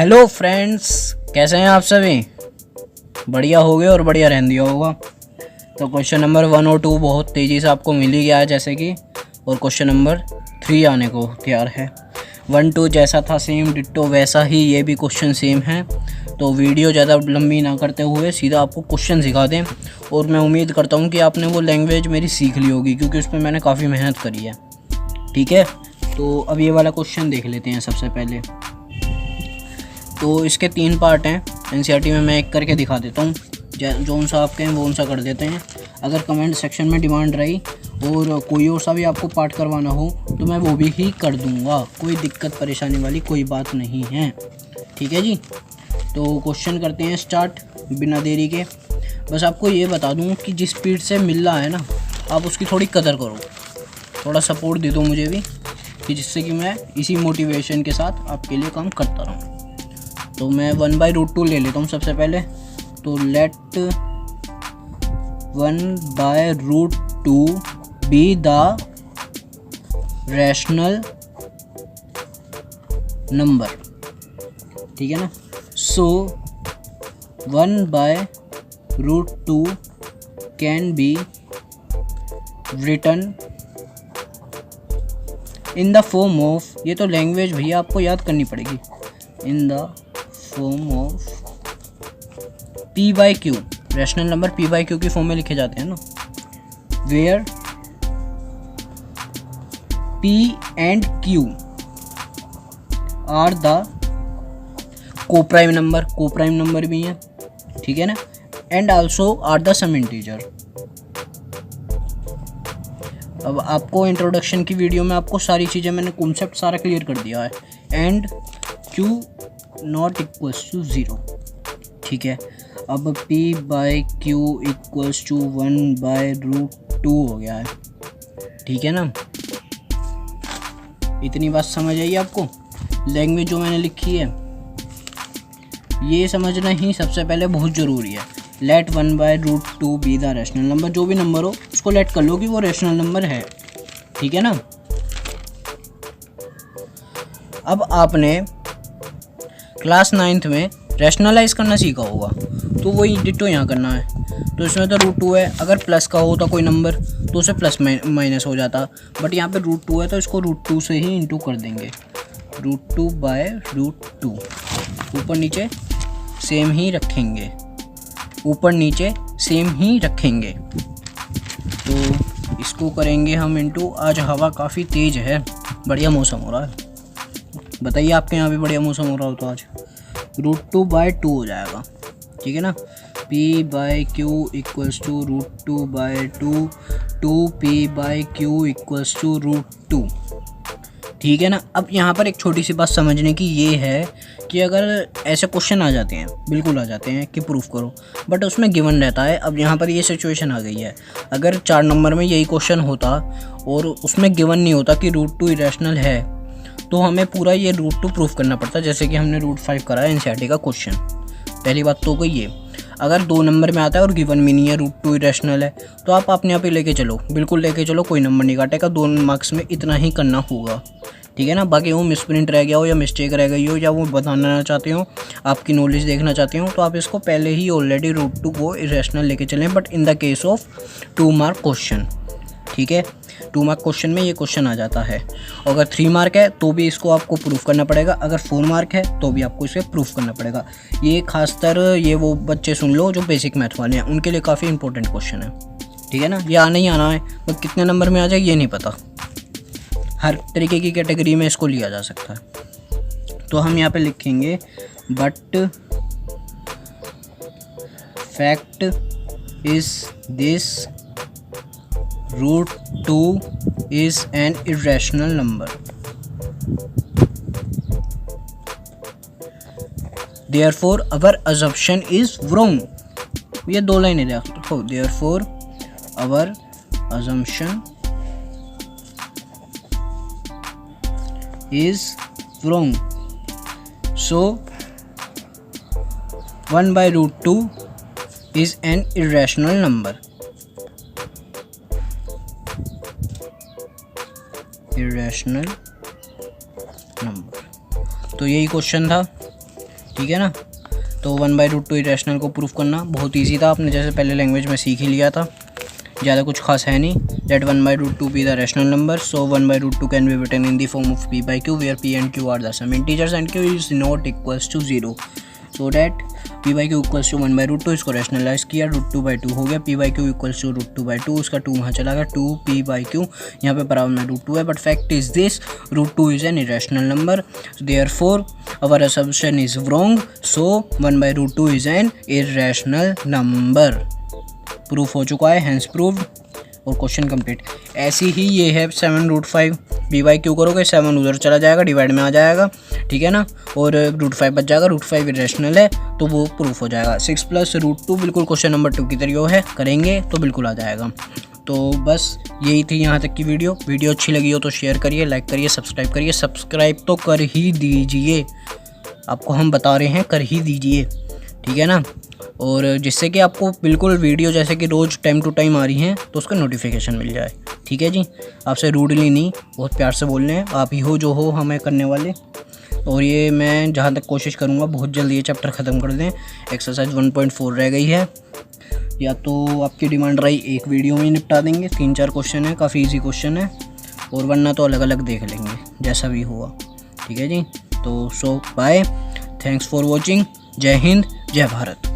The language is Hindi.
हेलो फ्रेंड्स, कैसे हैं आप सभी? बढ़िया हो गए और बढ़िया रहने दिया होगा। तो क्वेश्चन नंबर 1 और 2 बहुत तेज़ी से आपको मिल ही गया है जैसे कि, और क्वेश्चन नंबर 3 आने को तैयार है। 1 2 जैसा था सेम डिट्टो वैसा ही ये भी क्वेश्चन सेम है। तो वीडियो ज़्यादा लंबी ना करते हुए सीधा आपको क्वेश्चन सिखा दें, और मैं उम्मीद करता हूँ कि आपने वो लैंग्वेज मेरी सीख ली होगी क्योंकि उस पर मैंने काफ़ी मेहनत करी है। ठीक है, तो अब ये वाला क्वेश्चन देख लेते हैं सबसे पहले। तो इसके 3 पार्ट हैं। एनसीईआरटी में मैं एक करके दिखा देता हूँ, जो सा आप कहें वो सा कर देते हैं। अगर कमेंट सेक्शन में डिमांड रही और कोई और सा भी आपको पार्ट करवाना हो तो मैं वो भी ही कर दूँगा, कोई दिक्कत परेशानी वाली कोई बात नहीं है। ठीक है जी, तो क्वेश्चन करते हैं स्टार्ट बिना देरी के। बस आपको ये बता दूँ कि जिस स्पीड से मिल रहा है ना, आप उसकी थोड़ी कदर करो, थोड़ा सपोर्ट दे दो मुझे भी, कि जिससे कि मैं इसी मोटिवेशन के साथ आपके लिए काम करता रहूँ। तो मैं 1/√2 ले लेता हूँ सबसे पहले। तो let 1/√2 be the rational number. ठीक है ना। So 1/√2 can be written in the form of, ये तो लैंग्वेज भैया आपको याद करनी पड़ेगी, in the form of p/q। Rational number p/q की फॉर्म में लिखे जाते हैं ना, where p and q are the coprime number, coprime number भी हैं, ठीक है ना, and also are the some integer. अब आपको इंट्रोडक्शन की वीडियो में आपको सारी चीज़ें मैंने कॉन्सेप्ट सारा क्लियर कर दिया है। And q not equals to 0। ठीक है, अब p/q इक्वल्स टू 1/√2 हो गया है। ठीक है ना, इतनी बात समझ आई आपको। लैंग्वेज जो मैंने लिखी है ये समझना ही सबसे पहले बहुत ज़रूरी है। Let 1/√2 be the rational number, जो भी नंबर हो उसको लेट कर लो कि वो रैशनल नंबर है। ठीक है ना। अब आपने क्लास 9th में रैशनलाइज करना सीखा होगा, तो वही डिट्टो यहाँ करना है। तो इसमें तो √2 है, अगर प्लस का होता कोई नंबर तो उसे प्लस माइनस हो जाता, बट यहाँ पे √2 है तो इसको √2 से ही इंटू कर देंगे। √2/√2 ऊपर नीचे सेम ही रखेंगे, ऊपर नीचे सेम ही रखेंगे। तो इसको करेंगे हम इंटू। आज हवा काफ़ी तेज़ है, बढ़िया मौसम हो रहा है। बताइए आपके यहाँ भी बढ़िया मौसम हो रहा हो तो आज √2/2 हो जाएगा। ठीक है ना। p/q equals to √2/2, 2p/q equals to √2। ठीक है ना। अब यहाँ पर एक छोटी सी बात समझने की ये है कि अगर ऐसे क्वेश्चन आ जाते हैं, बिल्कुल आ जाते हैं कि प्रूफ करो, बट उसमें गिवन रहता है। अब यहाँ पर ये सिचुएशन आ गई है, अगर 4 नंबर में यही क्वेश्चन होता और उसमें गिवन नहीं होता कि √2 इरेशनल है, तो हमें पूरा ये √2 प्रूफ करना पड़ता, जैसे कि हमने √5 करा है एनसीईआरटी का क्वेश्चन। पहली बात तो गई ये। अगर 2 नंबर में आता है और गिवन भी नहीं है, √2 इरेशनल है, तो आप अपने आप ही लेके चलो, बिल्कुल लेके चलो, कोई नंबर नहीं काटेगा। 2 मार्क्स में इतना ही करना होगा। ठीक है ना। बाकी वो मिसप्रिंट रह गया हो या मिस्टेक रह गई हो या वो बताना चाहते हो, आपकी नॉलेज देखना चाहते हो, तो आप इसको पहले ही ऑलरेडी √2 को इरेशनल लेके चलें, but in the case of 2 mark question. ठीक है, 2 मार्क क्वेश्चन में ये क्वेश्चन आ जाता है। अगर 3 मार्क है तो भी इसको आपको प्रूफ करना पड़ेगा, अगर 4 मार्क है तो भी आपको इसे प्रूफ करना पड़ेगा। ये खासकर ये वो बच्चे सुन लो जो बेसिक मैथ वाले हैं, उनके लिए काफ़ी इंपॉर्टेंट क्वेश्चन है। ठीक है ना। ये आना ही आना है, तो कितने नंबर में आ जाए ये नहीं पता, हर तरीके की कैटेगरी में इसको लिया जा सकता है। तो हम यहाँ पे लिखेंगे but fact is this √2 is an irrational number. Therefore our assumption is wrong. ये 2 लाइनें देखो। Therefore our assumption is wrong. So 1/√2 is an irrational number. Irrational number. तो यही क्वेश्चन था। ठीक है ना। तो 1/√2 इरेशनल को प्रूफ करना बहुत ईजी था, आपने जैसे पहले लैंग्वेज में सीख ही लिया था, ज़्यादा कुछ खास है नहीं। Let 1/√2 be the rational number, so 1/√2 can be written in the form of p/q where p and q are the same integers and q is not equals to 0, so that p/q equals to 1/√2, इसको रैशनलाइज किया, √2/2 हो गया, p/q equals to √2/2, उसका 2 वहाँ चला गया, 2p/q यहाँ पे बराबर में √2 है, but fact is this √2 is an irrational number, therefore our assumption is wrong, so 1/√2 is an irrational number। Proof हो चुका है, हैंस प्रूव्ड, और क्वेश्चन कंप्लीट। ऐसी ही ये है 7√5, p/q करोगे 7 उधर चला जाएगा, डिवाइड में आ जाएगा, ठीक है ना, और √5 बच जाएगा, √5 इरेशनल है तो वो प्रूफ हो जाएगा। 6 + √2 बिल्कुल क्वेश्चन नंबर 2 की तरह है, करेंगे तो बिल्कुल आ जाएगा। तो बस यही थी यहाँ तक की वीडियो अच्छी लगी हो तो शेयर करिए, लाइक करिए, सब्सक्राइब करिए, सब्सक्राइब तो कर ही दीजिए, आपको हम बता रहे हैं कर ही दीजिए, ठीक है ना, और जिससे कि आपको बिल्कुल वीडियो जैसे कि रोज़ टाइम टू टाइम आ रही हैं तो उसका नोटिफिकेशन मिल जाए, ठीक है जी। आपसे रूडली नहीं, बहुत प्यार से बोलने हैं, आप ही हो जो हो हमें करने वाले। और ये मैं जहाँ तक कोशिश करूँगा बहुत जल्दी ये चैप्टर ख़त्म कर दें। एक्सरसाइज 1.4 रह गई है, या तो आपकी डिमांड रही एक वीडियो में निपटा देंगे, 3-4 क्वेश्चन है, काफ़ी ईजी क्वेश्चन है, और वरना तो अलग अलग देख लेंगे जैसा भी हुआ, ठीक है जी। तो सो बाय, थैंक्स फॉर वॉचिंग, जय हिंद, जय भारत।